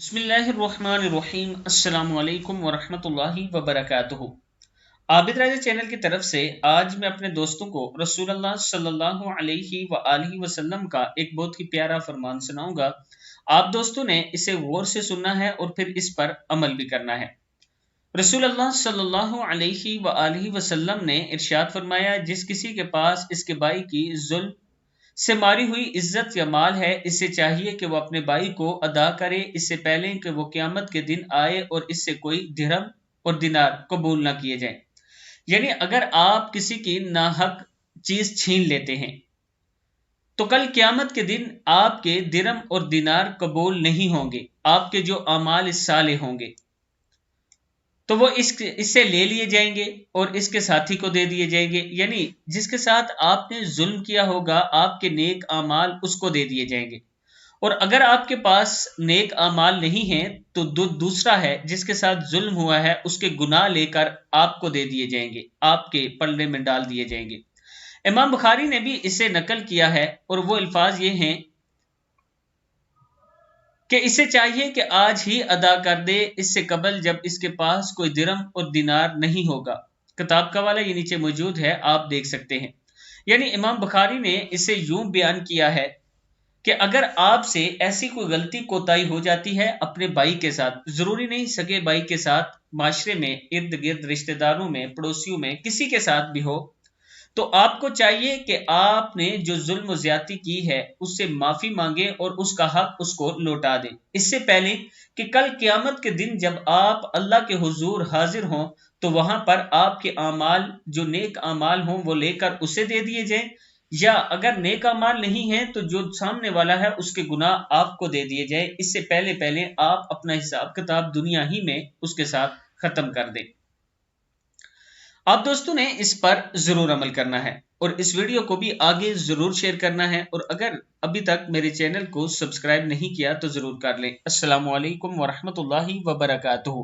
بسم اللہ الرحمن الرحیم۔ السلام علیکم ورحمۃ اللہ وبرکاتہ۔ عابد راجہ چینل کی طرف سے آج میں اپنے دوستوں کو رسول اللہ صلی اللہ علیہ وآلہ وسلم کا ایک بہت ہی پیارا فرمان سناؤں گا۔ آپ دوستوں نے اسے غور سے سننا ہے اور پھر اس پر عمل بھی کرنا ہے۔ رسول اللہ صلی اللہ علیہ وآلہ وسلم نے ارشاد فرمایا، جس کسی کے پاس اس کے بھائی کی ظلم سے ماری ہوئی عزت یا مال ہے، اس سے چاہیے کہ وہ اپنے بھائی کو ادا کرے اس سے پہلے کہ وہ قیامت کے دن آئے اور اس سے کوئی درہم اور دینار قبول نہ کیے جائیں۔ یعنی اگر آپ کسی کی ناحق چیز چھین لیتے ہیں تو کل قیامت کے دن آپ کے درہم اور دینار قبول نہیں ہوں گے، آپ کے جو اعمال صالح ہوں گے تو وہ اس سے لے لیے جائیں گے اور اس کے ساتھی کو دے دیے جائیں گے۔ یعنی جس کے ساتھ آپ نے ظلم کیا ہوگا، آپ کے نیک اعمال اس کو دے دیے جائیں گے، اور اگر آپ کے پاس نیک اعمال نہیں ہیں تو دوسرا ہے جس کے ساتھ ظلم ہوا ہے، اس کے گناہ لے کر آپ کو دے دیے جائیں گے، آپ کے پلڑے میں ڈال دیے جائیں گے۔ امام بخاری نے بھی اسے نقل کیا ہے اور وہ الفاظ یہ ہیں کہ اسے چاہیے کہ آج ہی ادا کر دے اس سے قبل جب اس کے پاس کوئی درہم اور دینار نہیں ہوگا۔ کتاب کا حوالہ یہ نیچے موجود ہے، آپ دیکھ سکتے ہیں۔ یعنی امام بخاری نے اسے یوں بیان کیا ہے کہ اگر آپ سے ایسی کوئی غلطی کوتاہی ہو جاتی ہے اپنے بھائی کے ساتھ، ضروری نہیں سگے بھائی کے ساتھ، معاشرے میں ارد گرد رشتہ داروں میں پڑوسیوں میں کسی کے ساتھ بھی ہو، تو آپ کو چاہیے کہ آپ نے جو ظلم و زیادتی کی ہے اس سے معافی مانگے اور اس کا حق اس کو لوٹا دیں، اس سے پہلے کہ کل قیامت کے دن جب آپ اللہ کے حضور حاضر ہوں تو وہاں پر آپ کے اعمال جو نیک اعمال ہوں وہ لے کر اسے دے دیے جائیں، یا اگر نیک اعمال نہیں ہیں تو جو سامنے والا ہے اس کے گناہ آپ کو دے دیے جائیں، اس سے پہلے آپ اپنا حساب کتاب دنیا ہی میں اس کے ساتھ ختم کر دیں۔ آپ دوستوں نے اس پر ضرور عمل کرنا ہے اور اس ویڈیو کو بھی آگے ضرور شیئر کرنا ہے، اور اگر ابھی تک میرے چینل کو سبسکرائب نہیں کیا تو ضرور کر لیں۔ السلام علیکم ورحمۃ اللہ وبرکاتہ۔